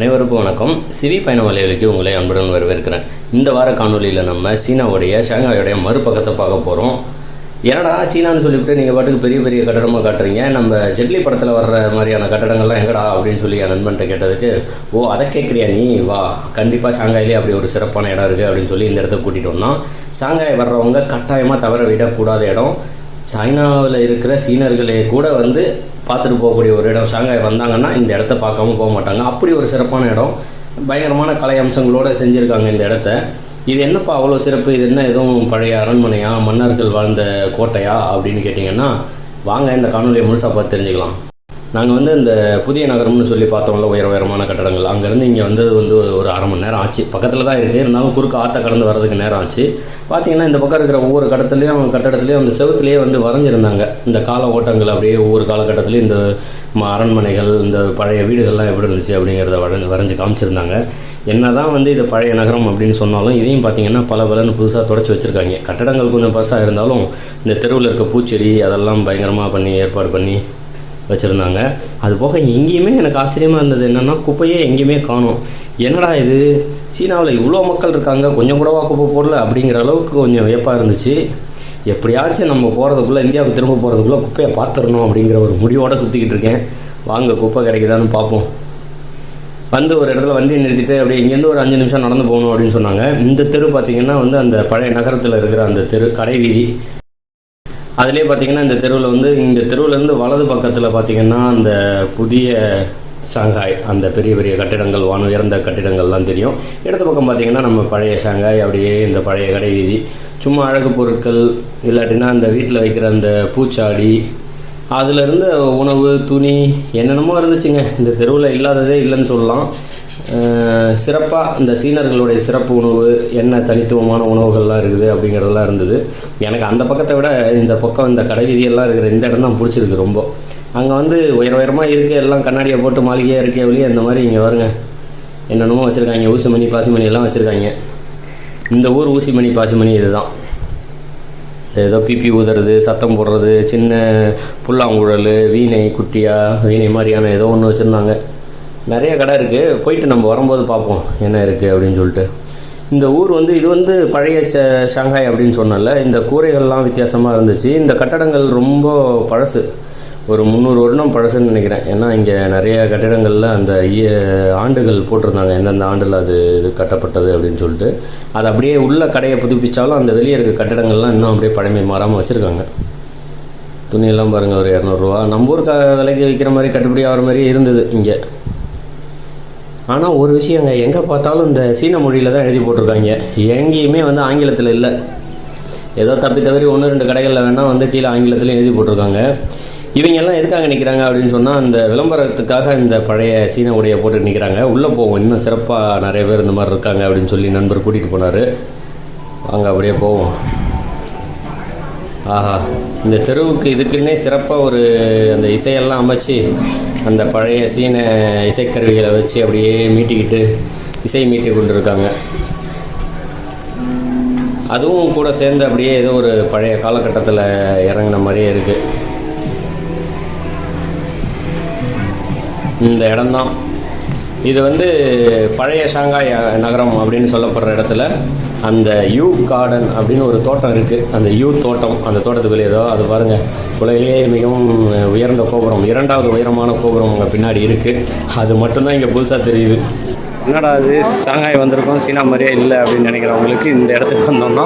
அனைவருக்கும் வணக்கம். சிவி பயண வலையொலிக்கு உங்களை அன்புடன் வரவேற்கிறேன். இந்த வார காணொலியில் நம்ம சீனாவுடைய ஷாங்காயோடைய மறுபக்கத்தை பார்க்க போகிறோம். ஏன்னா சீனான்னு சொல்லிவிட்டு நீங்கள் பாட்டுக்கு பெரிய பெரிய கட்டடமாக காட்டுறீங்க, நம்ம ஜெட்லி படத்தில் வர்ற மாதிரியான கட்டடங்கள்லாம் எங்கடா அப்படின்னு சொல்லி என் நண்பன்ட்ட கேட்டதுக்கு, ஓ அதை கேட்குறியா நீ, வா கண்டிப்பாக ஷாங்காயிலே அப்படி ஒரு சிறப்பான இடம் இருக்குது அப்படின்னு சொல்லி இந்த இடத்த கூட்டிகிட்டு வந்தோம். ஷாங்காய் வர்றவங்க கட்டாயமாக தவற விடக்கூடாத இடம். சைனாவில் இருக்கிற சீனர்களே கூட வந்து பார்த்துட்டு போகக்கூடிய ஒரு இடம். ஷாங்காய் வந்தாங்கன்னா இந்த இடத்த பார்க்காம போக மாட்டாங்க. அப்படி ஒரு சிறப்பான இடம், பயங்கரமான கலை அம்சங்களோடு செஞ்சுருக்காங்க இந்த இடத்த. இது என்னப்பா அவ்வளோ சிறப்பு, இது என்ன எதுவும் பழைய அரண்மனையா, மன்னர்கள் வாழ்ந்த கோட்டையா அப்படின்னு கேட்டிங்கன்னா, வாங்க இந்த காணொலியை முழுசாக பார்த்து தெரிஞ்சுக்கலாம். நாங்கள் வந்து இந்த புதிய நகரம்னு சொல்லி பார்த்தோம்ல, உயரமான கட்டடங்கள், அங்கேருந்து இங்கே வந்து ஒரு அரை மணி நேரம் ஆச்சு. பக்கத்தில் தான் இருக்குது, இருந்தாலும் குறுக்க ஆற்ற கடந்து வர்றதுக்கு நேரம் ஆச்சு. பார்த்தீங்கன்னா இந்த பக்கம் இருக்கிற ஒவ்வொரு கட்டடத்துலேயும் அந்த செவத்துலேயே வந்து வரைஞ்சிருந்தாங்க இந்த கால ஓட்டங்கள். அப்படியே ஒவ்வொரு காலகட்டத்துலேயும் இந்த அரண்மனைகள், இந்த பழைய வீடுகள்லாம் எப்படி இருந்துச்சு அப்படிங்கிறத வரைஞ்சி காமிச்சிருந்தாங்க. என்ன தான் வந்து இது பழைய நகரம் அப்படின்னு சொன்னாலும் இதையும் பார்த்தீங்கன்னா பலன்னு புதுசாக தொடச்சி வச்சுருக்காங்க. கட்டடங்கள் கொஞ்சம் பழசாக இருந்தாலும் இந்த தெருவில் இருக்க பூச்செடி அதெல்லாம் பயங்கரமாக ஏற்பாடு பண்ணி வச்சுருந்தாங்க. அது போக எங்கேயுமே எனக்கு ஆச்சரியமாக இருந்தது என்னென்னா, குப்பையே எங்கேயுமே காணும். என்னடா இது, சீனாவில் இவ்வளோ மக்கள் இருக்காங்க, கொஞ்சம் கூடவா குப்பை போடல அப்படிங்கிற அளவுக்கு கொஞ்சம் வியப்பாக இருந்துச்சு. எப்படியாச்சும் நம்ம போகிறதுக்குள்ளே, இந்தியாவுக்கு திரும்ப போகிறதுக்குள்ளே குப்பையை பார்த்துடணும் அப்படிங்கிற ஒரு முடிவோடு சுற்றிக்கிட்டு இருக்கேன். வாங்க குப்பை கிடைக்குதான்னு பார்ப்போம். வந்து ஒரு இடத்துல வண்டியை நிறுத்திட்டு அப்படியே இங்கேருந்து ஒரு 5 நிமிஷம் நடந்து போகணும் அப்படின்னு சொன்னாங்க. இந்த தெரு பார்த்திங்கன்னா வந்து அந்த பழைய நகரத்தில் இருக்கிற அந்த தெரு கடை வீதி. அதிலே பார்த்திங்கன்னா இந்த தெருவில் வந்து, இந்த தெருவிலேருந்து வலது பக்கத்தில் பார்த்திங்கன்னா அந்த புதிய ஷாங்காய், அந்த பெரிய பெரிய கட்டிடங்கள், உயர்ந்த கட்டிடங்கள்லாம் தெரியும். இடது பக்கம் பார்த்திங்கன்னா நம்ம பழைய ஷாங்காய், அப்படியே இந்த பழைய கடை வீதி. சும்மா அழகு பொருட்கள், இல்லாட்டினா அந்த வீட்டில் வைக்கிற அந்த பூச்சாடி, அதிலிருந்து உணவு, துணி, என்னென்னமோ இருந்துச்சுங்க. இந்த தெருவில் இல்லாததே இல்லைன்னு சொல்லலாம். சிறப்பாக இந்த சீனர்களுடைய சிறப்பு உணவு, என்ன தனித்துவமான உணவுகள்லாம் இருக்குது அப்படிங்கிறதெல்லாம் இருந்தது. எனக்கு அந்த பக்கத்தை விட இந்த பக்கம், இந்த கடை வீதியெல்லாம் இருக்கிற இந்த இடம் தான் பிடிச்சிருக்கு ரொம்ப. அங்கே வந்து உயரமாக இருக்குது, எல்லாம் கண்ணாடியை போட்டு மாளிகையாக இருக்கே வெளியே. அந்த மாதிரி இங்கே வருங்க என்னென்னமோ வச்சுருக்காங்க, ஊசிமணி பாசிமணி எல்லாம் வச்சுருக்காங்க. இந்த ஊர் ஊசிமணி பாசிமணி இது தான். ஏதோ பிபி ஊதுறது, சத்தம் போடுறது, சின்ன புல்லாங்குழல், வீணை, குட்டியா வீணை மாதிரியான ஏதோ ஒன்று வச்சுருந்தாங்க. நிறைய கடை இருக்குது, போயிட்டு நம்ம வரும்போது பார்ப்போம் என்ன இருக்குது அப்படின்னு சொல்லிட்டு. இந்த ஊர் வந்து, இது வந்து பழைய ஷாங்காய் அப்படின்னு சொன்னால, இந்த கூரைகள்லாம் வித்தியாசமாக இருந்துச்சு. இந்த கட்டடங்கள் ரொம்ப பழசு, ஒரு 300 வருடம் பழசுன்னு நினைக்கிறேன். ஏன்னா இங்கே நிறைய கட்டிடங்களில் அந்த ஆண்டுகள் போட்டிருந்தாங்க, எந்தெந்த ஆண்டில் அது இது கட்டப்பட்டது அப்படின்னு சொல்லிட்டு. அது அப்படியே உள்ள கடையை புதுப்பித்தாலும் அந்த வெளியே இருக்க கட்டிடங்கள்லாம் இன்னும் அப்படியே பழமை மாறாமல் வச்சுருக்காங்க. துணியெல்லாம் பாருங்கள், ஒரு 200 ரூபா. நம்ம ஊருக்கு விலைக்கு விற்கிற மாதிரி கட்டுப்படி ஆகிற மாதிரி இருந்தது இங்கே. ஆனால் ஒரு விஷயங்க, எங்கே பார்த்தாலும் இந்த சீன மொழியில் தான் எழுதி போட்டிருக்காங்க. எங்கேயுமே வந்து ஆங்கிலத்தில் இல்லை. ஏதோ தப்பி தவறி 1-2 கடைகளில் வேணால் வந்து கீழே ஆங்கிலத்திலையும் எழுதி போட்டிருக்காங்க. இவங்கெல்லாம் எதுக்காக நிற்கிறாங்க அப்படின்னு சொன்னால், அந்த விளம்பரத்துக்காக இந்த பழைய சீன உடையை போட்டு நிற்கிறாங்க. உள்ளே போவோம், இன்னும் சிறப்பாக நிறைய பேர் இந்த மாதிரி இருக்காங்க அப்படின்னு சொல்லி நண்பர் கூட்டிகிட்டு போனார். வாங்க அப்படியே போவோம். ஆஹா, இந்த தெருவுக்கு இதுக்குன்னே சிறப்பாக ஒரு அந்த இசையெல்லாம் அமைச்சு, அந்த பழைய சீன இசைக்கருவிகளை வச்சு அப்படியே மீட்டிக்கிட்டு இசை மீட்டி கொண்டு இருக்காங்க. அதுவும் கூட சேர்ந்து அப்படியே ஏதோ ஒரு பழைய காலகட்டத்தில் இறங்கின மாதிரியே இருக்குது. இந்த இடம்தான் இது வந்து பழைய ஷாங்காய் நகரம் அப்படின்னு சொல்லப்படுற இடத்துல அந்த யூ கார்டன் அப்படின்னு ஒரு தோட்டம் இருக்குது. அந்த யூ தோட்டம், அந்த தோட்டத்துக்குள்ளே ஏதோ அது பாருங்கள், உலகிலேயே மிகவும் உயர்ந்த கோபுரம், 2வது உயரமான கோபுரம் அங்கே பின்னாடி இருக்குது. அது மட்டும்தான் இங்கே புதுசாக தெரியுது. என்னடா அது ஷாங்காய் வந்திருக்கோம், சீனா மாதிரியே இல்லை அப்படின்னு நினைக்கிறவங்களுக்கு இந்த இடத்துக்கு வந்தோம்னா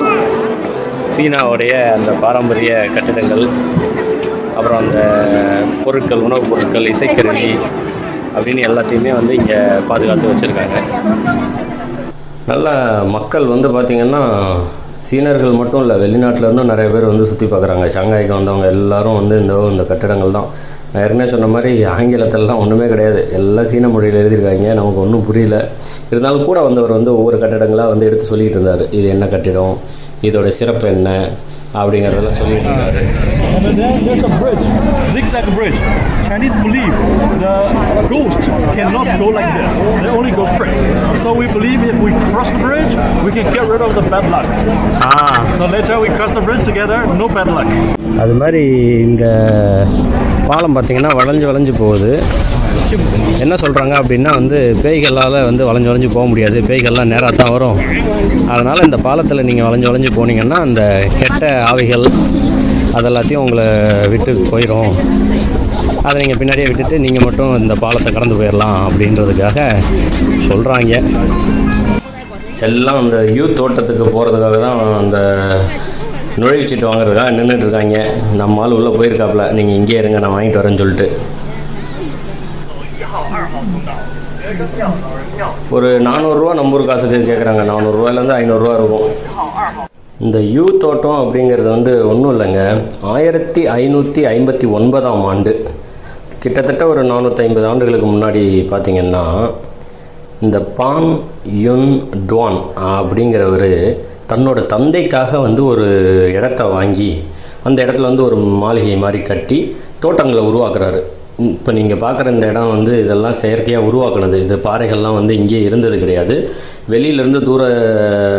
சீனாவுடைய அந்த பாரம்பரிய கட்டிடங்கள், அப்புறம் அந்த பொருட்கள், உணவுப் பொருட்கள், இசைக்கருவி அப்படின்னு எல்லாத்தையுமே வந்து இங்கே பாதுகாத்து வச்சுருக்காங்க. நல்ல மக்கள் வந்து பார்த்திங்கன்னா சீனர்கள் மட்டும் இல்லை, வெளிநாட்டிலேருந்தும் நிறைய பேர் வந்து சுற்றி பார்க்குறாங்க. ஷாங்காய்க்கு வந்தவங்க எல்லோரும் வந்து இந்த கட்டிடங்கள் தான். நான் ஏற்கனவே சொன்ன மாதிரி ஆங்கிலத்திலலாம் ஒன்றுமே கிடையாது, எல்லாம் சீன மொழியில் எழுதியிருக்காங்க. நமக்கு ஒன்றும் புரியல. இருந்தாலும் கூட வந்தவர் வந்து ஒவ்வொரு கட்டிடங்களாக வந்து எடுத்து சொல்லிக்கிட்டு இருந்தார். இது என்ன கட்டிடம், இதோட சிறப்பு என்ன அப்படிங்கிறதெல்லாம் சொல்லிட்டு இருந்தாரு. And then there's a bridge, zigzag bridge. Chinese believe the ghost cannot go like this. They only go straight. So we believe if we cross the bridge, we can get rid of the bad luck. So later we cross the bridge together, no bad luck. அது மாதிரி இந்த பாலம் பார்த்தீங்கன்னா வளைஞ்சு போகுது. என்ன சொல்கிறாங்க அப்படின்னா வந்து பேய்களால் வந்து வளைஞ்சு வளைஞ்சு போக முடியாது, பேய்கள்லாம் நேராக தான் வரும். அதனால் இந்த பாலத்தில் நீங்கள் வளைஞ்சு வளைஞ்சு போனீங்கன்னா அந்த கெட்ட ஆவிகள் அதெல்லாத்தையும் உங்களை விட்டு போயிடும். அதை நீங்கள் பின்னாடியே விட்டுட்டு நீங்கள் மட்டும் இந்த பாலத்தை கடந்து போயிடலாம் அப்படின்றதுக்காக சொல்கிறாங்க. எல்லாம் அந்த யூத் தோட்டத்துக்கு போகிறதுக்காக தான் அந்த நுழைவுச்சீட்டு வாங்குறதுக்காக நின்றுட்டு இருக்காங்க. நம்ம ஆள் உள்ளே போயிருக்காப்புல, நீங்கள் இங்கே இருங்க நான் வாங்கிட்டு வரேன்னு சொல்லிட்டு. ஒரு 400 ரூபா நம்ம ஊர் காசுக்கு கேட்குறாங்க. 400 ரூபாயிலேருந்து 500 ரூபா இருக்கும். இந்த யூ தோட்டம் அப்படிங்கிறது வந்து ஒன்றும் இல்லைங்க, 1559ஆம் ஆண்டு, கிட்டத்தட்ட ஒரு 450 ஆண்டுகளுக்கு முன்னாடி பார்த்திங்கன்னா இந்த பான் யுன் டுவான் அப்படிங்கிறவர் தன்னோட தந்தைக்காக வந்து ஒரு இடத்த வாங்கி அந்த இடத்துல வந்து ஒரு மாளிகை மாதிரி கட்டி தோட்டங்களை உருவாக்குறாரு. இப்போ நீங்கள் பார்க்குற இந்த இடம் வந்து இதெல்லாம் செயற்கையாக உருவாக்குனது. இது பாறைகள்லாம் வந்து இங்கே இருந்தது கிடையாது. வெளியிலேருந்து தூர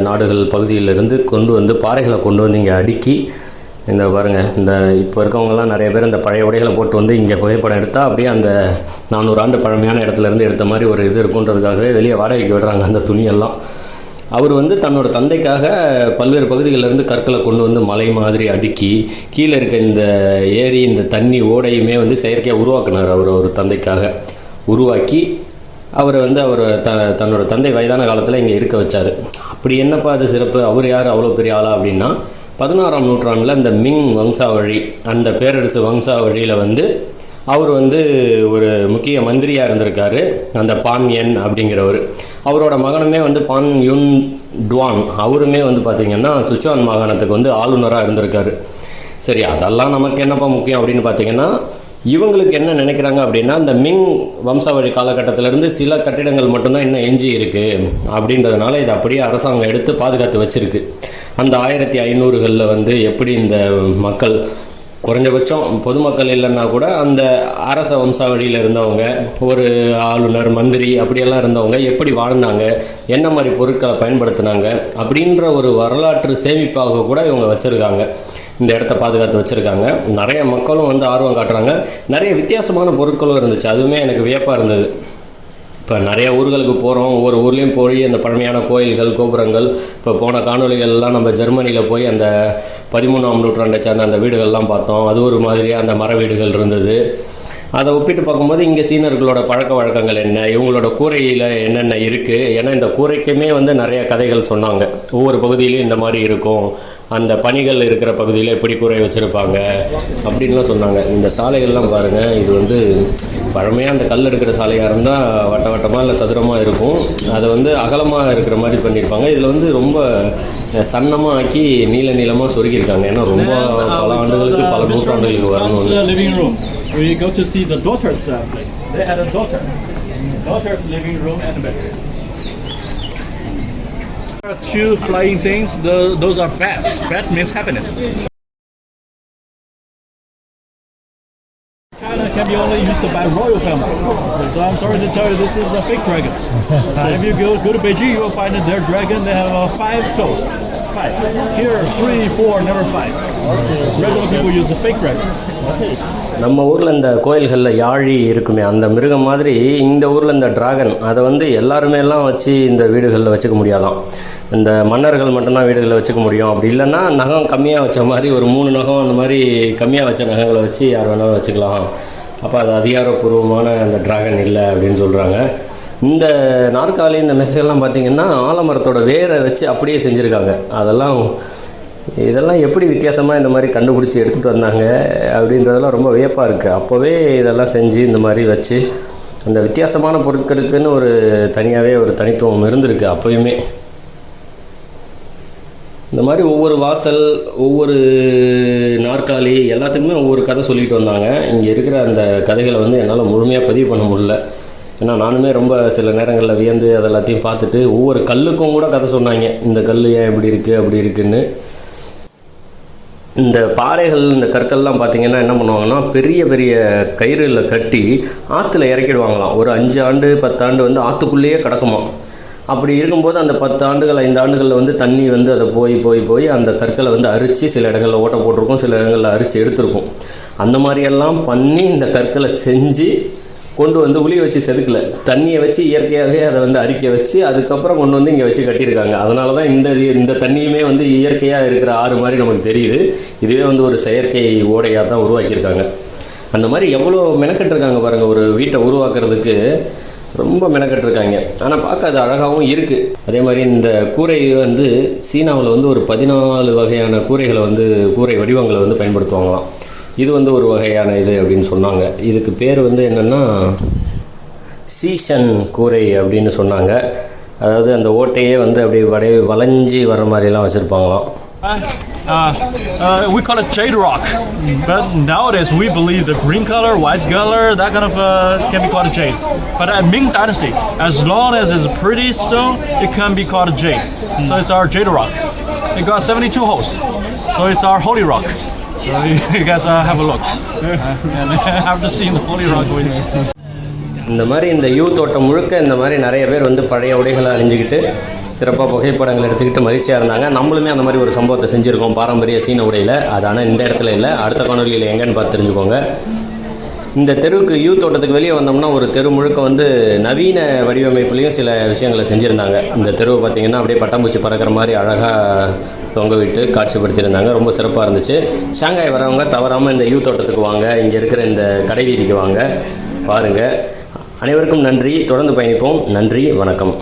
நாடுகள் பகுதியிலேருந்து கொண்டு வந்து பாறைகளை கொண்டு வந்து இங்கே அடுக்கி, இந்த பாருங்கள், இந்த இப்போ இருக்கவங்கலாம் நிறைய பேர் இந்த பழைய உடைகளை போட்டு வந்து இங்கே புகைப்படம் எடுத்தால் அப்படியே அந்த 400 ஆண்டு பழமையான இடத்துலேருந்து எடுத்த மாதிரி ஒரு இது இருக்குன்றதுக்காகவே வெளியே வாடகைக்கு விடுறாங்க அந்த துணியெல்லாம். அவர் வந்து தன்னோட தந்தைக்காக பல்வேறு பகுதிகளிலேருந்து கற்களை கொண்டு வந்து மலை மாதிரி அடுக்கி கீழே இருக்க இந்த ஏரி, இந்த தண்ணி ஓடையுமே வந்து செயற்கையாக உருவாக்குனார். அவர் தந்தைக்காக உருவாக்கி அவரை வந்து தன்னோட தந்தை வயதான காலத்தில் இங்கே இருக்க வச்சார். அப்படி என்னப்பா அது சிறப்பு? அவர் யார் அவ்வளோ பெரிய ஆளா அப்படின்னா, 16ஆம் நூற்றாண்டில் இந்த மிங் வம்சாவழி, அந்த பேரரசு வம்சாவழியில் வந்து அவர் வந்து ஒரு முக்கிய மந்திரியாக இருந்திருக்காரு, அந்த பான் யன் அப்படிங்கிறவர். அவரோட மகனுமே வந்து பான் யுன் டுவான், அவருமே வந்து பார்த்திங்கன்னா சுச்சுவான் மாகாணத்துக்கு வந்து ஆளுநராக இருந்திருக்காரு. சரி, அதெல்லாம் நமக்கு என்னப்பா முக்கியம் அப்படின்னு பார்த்திங்கன்னா, இவங்களுக்கு என்ன நினைக்கிறாங்க அப்படின்னா, இந்த மிங் வம்சாவழி காலகட்டத்திலேருந்து சில கட்டிடங்கள் மட்டும்தான் இன்னும் எஞ்சி இருக்குது அப்படின்றதுனால இதை அப்படியே அரசாங்கம் எடுத்து பாதுகாத்து வச்சுருக்கு. அந்த 1500களில் வந்து எப்படி இந்த மக்கள், குறைஞ்சபட்சம் பொதுமக்கள் இல்லைன்னா கூட அந்த அரச வம்சாவழியில் இருந்தவங்க, ஒரு ஆளுநர், மந்திரி அப்படியெல்லாம் இருந்தவங்க எப்படி வாழ்ந்தாங்க, என்ன மாதிரி பொருட்களை பயன்படுத்தினாங்க அப்படின்ற ஒரு வரலாற்று சேமிப்பாக கூட இவங்க வச்சுருக்காங்க. இந்த இடத்த பாதுகாத்து வச்சுருக்காங்க. நிறைய மக்களும் வந்து ஆர்வம் காட்டுறாங்க. நிறைய வித்தியாசமான பொருட்களும் இருந்துச்சு. அதுவுமே எனக்கு வியப்பாக இருந்தது. இப்போ நிறைய ஊர்களுக்கு போகிறோம், ஒவ்வொரு ஊர்லேயும் போய் அந்த பழமையான கோயில்கள், கோபுரங்கள், இப்போ போன காணொலிகள்லாம் நம்ம ஜெர்மனியில் போய் அந்த 13ஆம் நூற்றாண்டை சார்ந்த அந்த வீடுகள்லாம் பார்த்தோம். அது ஒரு மாதிரியாக அந்த மர வீடுகள் இருந்தது. அதை ஒப்பிட்டு பார்க்கும்போது இங்கே சீனர்களோட பழக்க வழக்கங்கள் என்ன, இவங்களோட கூரையில் என்னென்ன இருக்குது, ஏன்னா இந்த கூரைக்குமே வந்து நிறைய கதைகள் சொன்னாங்க. ஒவ்வொரு பகுதியிலையும் இந்த மாதிரி இருக்கும், அந்த பனிகள் இருக்கிற பகுதியில் எப்படி கூரை வச்சுருப்பாங்க அப்படின்லாம் சொன்னாங்க. இந்த சாலைகள்லாம் பாருங்கள், இது வந்து பழமையாக அந்த கல் எடுக்கிற சாலையாக இருந்தால் வட்ட வட்டமாக இல்லை சதுரமாக இருக்கும். அதை வந்து அகலமாக இருக்கிற மாதிரி பண்ணியிருப்பாங்க. இதில் வந்து ரொம்ப சன்னமாக ஆக்கி நீளமாக சொருக்கியிருக்காங்க. ஏன்னா ரொம்ப பல ஆண்டுகளுக்கு, பல நூற்றாண்டுகளுக்கு வரணும். We go to see the daughter's place. They had a daughter's living room and bed. There are two flying things. Those are bats. Bat means happiness. China can be only used by royal family. So I'm sorry to tell you, this is a fake dragon. If you go to Beijing, you will find that their dragon, they have 5 toes. 5. Here, 3, 4, never 5. Regular people use a fake dragon. நம்ம ஊரில் இந்த கோயில்களில் யாழி இருக்குமே, அந்த மிருகம் மாதிரி இந்த ஊரில் இந்த டிராகன், அதை வந்து எல்லாருமே எல்லாம் வச்சு இந்த வீடுகளில் வச்சுக்க முடியாதான். இந்த மன்னர்கள் மட்டும்தான் வீடுகளில் வச்சுக்க முடியும். அப்படி இல்லைன்னா நகம் கம்மியாக வச்ச மாதிரி ஒரு 3 நகம் அந்த மாதிரி கம்மியாக வச்ச நகங்களை வச்சு யார் வேணாலும் வச்சுக்கலாம். அப்போ அது அதிகாரப்பூர்வமான அந்த டிராகன் இல்லை அப்படின்னு சொல்கிறாங்க. இந்த நாற்காலி, இந்த மெசேஜெல்லாம் பார்த்திங்கன்னா ஆலமரத்தோட வேரை வச்சு அப்படியே செஞ்சுருக்காங்க. இதெல்லாம் எப்படி வித்தியாசமாக இந்த மாதிரி கண்டுபிடிச்சி எடுத்துகிட்டு வந்தாங்க அப்படின்றதெல்லாம் ரொம்ப வியப்பாக இருக்குது. அப்போவே இதெல்லாம் செஞ்சு இந்த மாதிரி வச்சு அந்த வித்தியாசமான பொருட்களுக்குன்னு ஒரு தனியாகவே ஒரு தனித்துவம் இருந்திருக்கு. அப்போயுமே இந்த மாதிரி ஒவ்வொரு வாசல், ஒவ்வொரு நாற்காலி எல்லாத்துக்குமே ஒவ்வொரு கதை சொல்லிட்டு வந்தாங்க. இங்கே இருக்கிற அந்த கதைகளை வந்து என்னால் முழுமையாக பதிவு பண்ண முடியல. ஏன்னா நானுமே ரொம்ப சில நேரங்களில் வியந்து அதெல்லாத்தையும் பார்த்துட்டு ஒவ்வொரு கல்லுக்கும் கூட கதை சொன்னாங்க. இந்த கல் ஏன் இப்படி இருக்குது அப்படி இருக்குன்னு. இந்த பாறைகள், இந்த கற்கள்லாம் பார்த்திங்கன்னா என்ன பண்ணுவாங்கன்னா, பெரிய பெரிய கயிறில் கட்டி ஆற்றுல இறக்கிடுவாங்களாம். ஒரு 5 ஆண்டு 10 ஆண்டு வந்து ஆற்றுக்குள்ளேயே கிடக்குமா. அப்படி இருக்கும்போது அந்த 10 ஆண்டுகள் 5 ஆண்டுகளில் வந்து தண்ணி வந்து அதை போய் அந்த கற்களை வந்து அரித்து, சில இடங்களில் ஓட்ட போட்டிருக்கும், சில இடங்களில் அரித்து எடுத்திருக்கும். அந்த மாதிரியெல்லாம் பண்ணி இந்த கற்களை செஞ்சு கொண்டு வந்து உளி வச்சு செதுக்கல, தண்ணியை வச்சு இயற்கையாகவே அதை வந்து அரிக்க வச்சு அதுக்கப்புறம் கொண்டு வந்து இங்கே வச்சு கட்டியிருக்காங்க. அதனால தான் இந்த தண்ணியுமே வந்து இயற்கையாக இருக்கிற ஆறு மாதிரி நமக்கு தெரியுது. இதுவே வந்து ஒரு செயற்கை ஓடையாக தான் உருவாக்கியிருக்காங்க. அந்த மாதிரி எவ்வளோ மெனக்கெட்டுருக்காங்க பாருங்கள், ஒரு வீட்டை உருவாக்குறதுக்கு ரொம்ப மெனக்கெட்டுருக்காங்க. ஆனால் பார்க்க அது அழகாகவும் இருக்குது. அதே மாதிரி இந்த கூரை வந்து சீனாவில் வந்து ஒரு 14 வகையான கூரைகளை வந்து கூரை வடிவங்களை வந்து பயன்படுத்துவாங்களாம். இது வந்து ஒரு வகையான இது அப்படின்னு சொன்னாங்க. இதுக்கு பேர் வந்து என்னென்னா சீஷன் கூரை அப்படின்னு சொன்னாங்க. அதாவது அந்த ஓட்டையே வந்து அப்படியே வளைஞ்சி வர மாதிரிலாம் வச்சுருப்பாங்களாம். We call it jade rock, but nowadays we believe the green color, white color, that kind of can be called a jade. But at Ming Dynasty, as long as it's a pretty stone, it can be called a jade. So it's our jade rock. It got 72 holes, so it's our holy rock. So you guys have a look and have to see the holy rock over here. இந்த மாதிரி இந்த you தோட்டம் முழுக்க இந்த மாதிரி நிறைய பேர் வந்து பழைய உடைகளை அணிஞ்சிக்கிட்டு சிறப்பாக புகைப்படங்கள் எடுத்துக்கிட்டு மகிழ்ச்சியாக இருந்தாங்க. நம்மளுமே அந்த மாதிரி ஒரு சம்பவத்தை செஞ்சுருக்கோம் பாரம்பரிய சீன உடையில். அது ஆனால் இந்த இடத்துல இல்லை, அடுத்த காணொலியில் எங்கன்னு பார்த்து தெரிஞ்சுக்கோங்க. இந்த தெருவுக்கு யூ தோட்டத்துக்கு வெளியே வந்தோம்னா ஒரு தெரு முழுக்க வந்து நவீன வடிவமைப்புலேயும் சில விஷயங்களை செஞ்சுருந்தாங்க. இந்த தெருவை பார்த்திங்கன்னா அப்படியே பட்டாம்பூச்சி பறக்கிற மாதிரி அழகாக தொங்க விட்டு காட்சிப்படுத்தியிருந்தாங்க. ரொம்ப சிறப்பாக இருந்துச்சு. ஷாங்காய் வரவங்க தவறாமல் இந்த யூ தோட்டத்துக்கு வாங்க, இங்கே இருக்கிற இந்த கடை வீதிக்கு வாங்க, பாருங்கள். அனைவருக்கும் நன்றி. தொடர்ந்து பயணிப்போம். நன்றி, வணக்கம்.